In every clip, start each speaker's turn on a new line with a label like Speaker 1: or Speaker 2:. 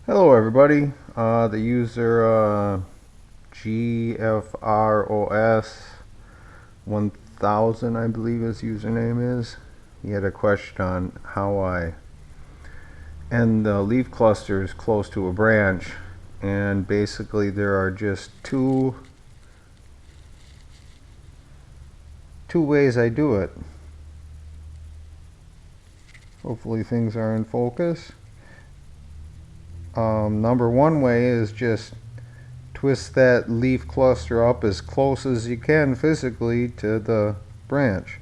Speaker 1: Hello everybody, the user GFROS 1000 I believe his username is. He had a question on how I end the leaf clusters close to a branch, and basically there are just two ways I do it. Hopefully things are in focus. Number one way is just twist that leaf cluster up as close as you can physically to the branch.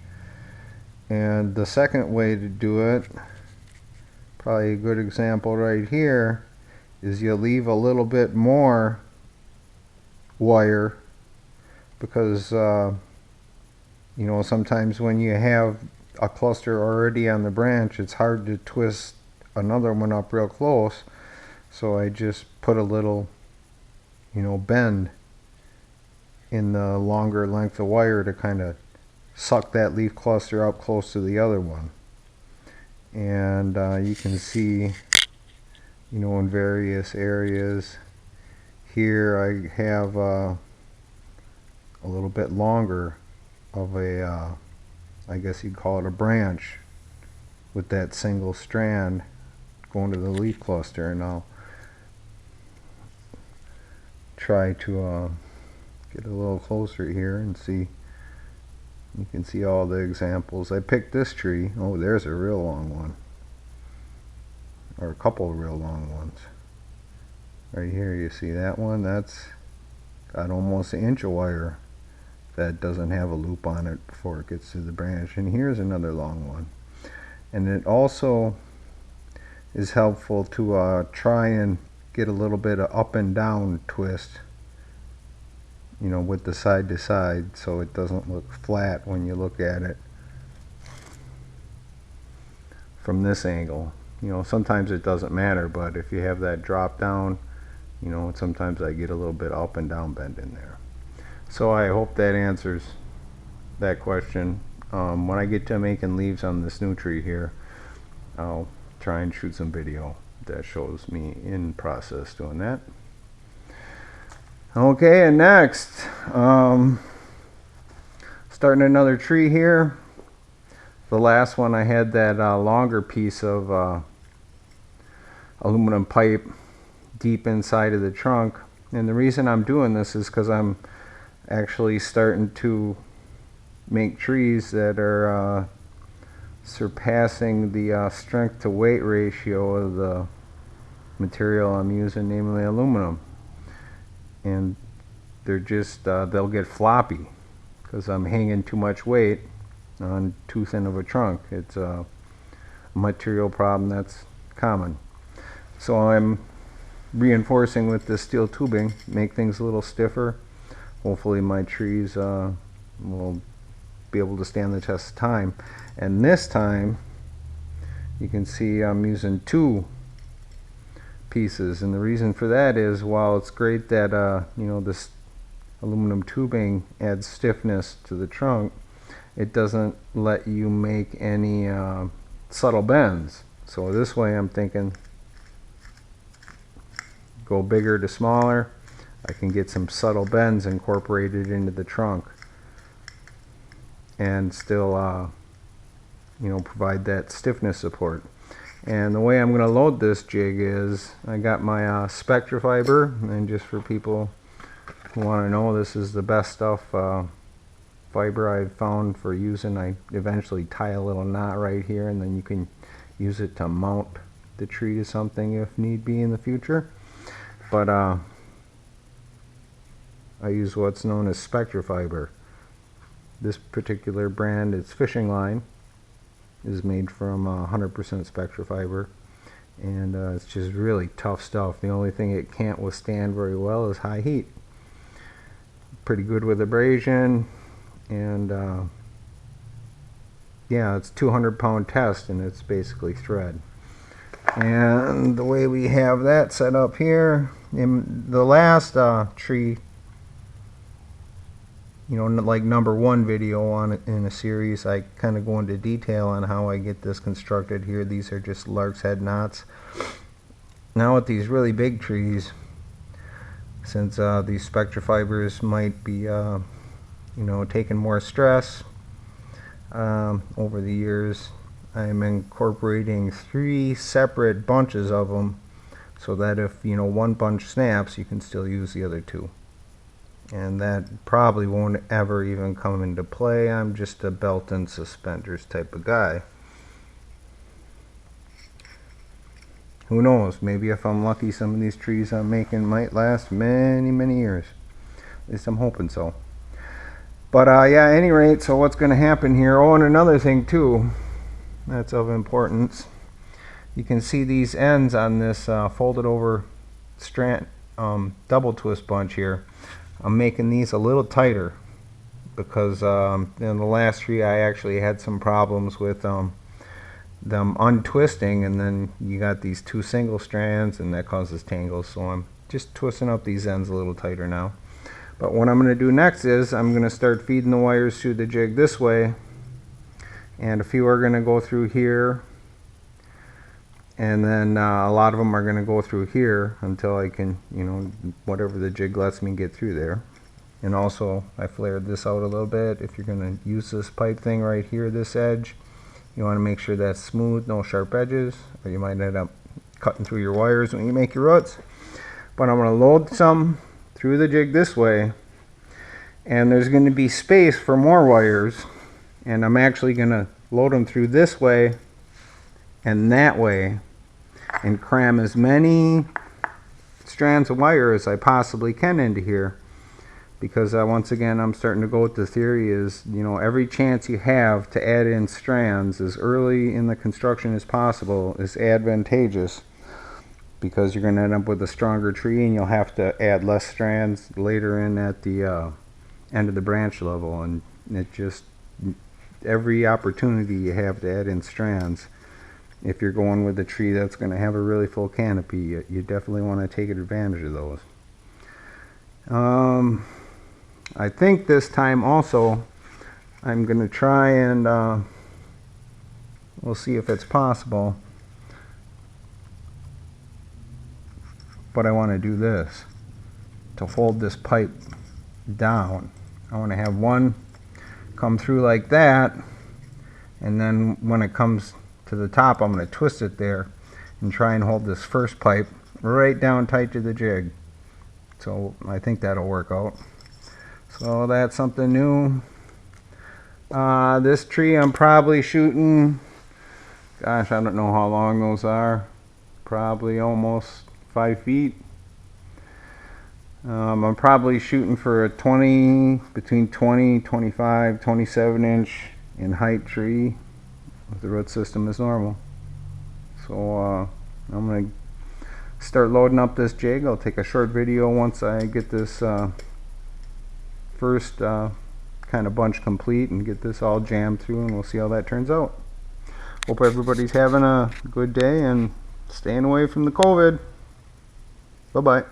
Speaker 1: And the second way to do it, probably a good example right here, is you leave a little bit more wire because sometimes when you have a cluster already on the branch, it's hard to twist another one up real close. So I just put a little bend in the longer length of wire to kind of suck that leaf cluster up close to the other one. And you can see in various areas here I have a little bit longer of a I guess you'd call it a branch with that single strand going to the leaf cluster. And I'll try to get a little closer here and see. You can see all the examples. I picked this tree. Oh, there's a real long one, or a couple of real long ones. Right here you see that one. That's got almost an inch of wire that doesn't have a loop on it before it gets to the branch. And here's another long one. And it also is helpful to try and get a little bit of up and down twist, with the side to side, so it doesn't look flat when you look at it from this angle. Sometimes it doesn't matter, but if you have that drop down, sometimes I get a little bit up and down bend in there. So I hope that answers that question. When I get to making leaves on this new tree here, I'll try and shoot some video that shows me in process doing that. Okay, and next, starting another tree here. The last one I had that longer piece of aluminum pipe deep inside of the trunk, and the reason I'm doing this is because I'm actually starting to make trees that are surpassing the strength to weight ratio of the material I'm using, namely aluminum. And they're just they'll get floppy because I'm hanging too much weight on too thin of a trunk. It's a material problem that's common. So I'm reinforcing with this steel tubing, make things a little stiffer. Hopefully my trees will be able to stand the test of time. And this time you can see I'm using two pieces, and the reason for that is, while it's great that this aluminum tubing adds stiffness to the trunk, it doesn't let you make any subtle bends. So this way I'm thinking go bigger to smaller. I can get some subtle bends incorporated into the trunk and still provide that stiffness support. And the way I'm going to load this jig is, I got my Spectrafiber, and just for people who want to know, this is the best stuff fiber I've found for using. I eventually tie a little knot right here, and then you can use it to mount the tree to something if need be in the future. But I use what's known as Spectrafiber. This particular brand, it's fishing line, is made from 100% Spectrafiber, and it's just really tough stuff. The only thing it can't withstand very well is high heat. Pretty good with abrasion, and yeah, it's 200-pound test, and it's basically thread. And the way we have that set up here, in the last tree, like number one video on it in a series, I kind of go into detail on how I get this constructed here. These are just lark's head knots, Now with these really big trees, since these spectra fibers might be taking more stress over the years, I'm incorporating 3 separate bunches of them so that if one bunch snaps, you can still use the other 2. And that probably won't ever even come into play. I'm just a belt and suspenders type of guy. Who knows, maybe if I'm lucky, some of these trees I'm making might last many, many years. At least I'm hoping so. But yeah, at any rate, so what's going to happen here, oh, and another thing too that's of importance, you can see these ends on this folded over strand double twist bunch here. I'm making these a little tighter because in the last tree I actually had some problems with them untwisting, and then you got these 2 single strands and that causes tangles, so I'm just twisting up these ends a little tighter now. But what I'm going to do next is I'm going to start feeding the wires through the jig this way, and a few are going to go through here, and then a lot of them are going to go through here until I can, whatever the jig lets me get through there. And also I flared this out a little bit. If you're going to use this pipe thing right here, this edge, you want to make sure that's smooth, no sharp edges, or you might end up cutting through your wires when you make your roots. But I'm going to load some through the jig this way, and there's going to be space for more wires, and I'm actually going to load them through this way and that way and cram as many strands of wire as I possibly can into here, because once again I'm starting to go with the theory is every chance you have to add in strands as early in the construction as possible is advantageous, because you're going to end up with a stronger tree and you'll have to add less strands later in at the end of the branch level. And it just, every opportunity you have to add in strands, if you're going with a tree that's going to have a really full canopy, you definitely want to take advantage of those. I think this time also I'm going to try and we'll see if it's possible, but I want to do this to hold this pipe down. I want to have one come through like that, and then when it comes to the top I'm going to twist it there and try and hold this first pipe right down tight to the jig. So I think that'll work out. So that's something new. This tree I'm probably shooting, gosh, I don't know how long those are, probably almost 5 feet. I'm probably shooting for a between 20, 25, 27 inch in height tree if the root system is normal. So I'm going to start loading up this jig. I'll take a short video once I get this first kind of bunch complete and get this all jammed through, and we'll see how that turns out. Hope everybody's having a good day and staying away from the COVID. Bye-bye.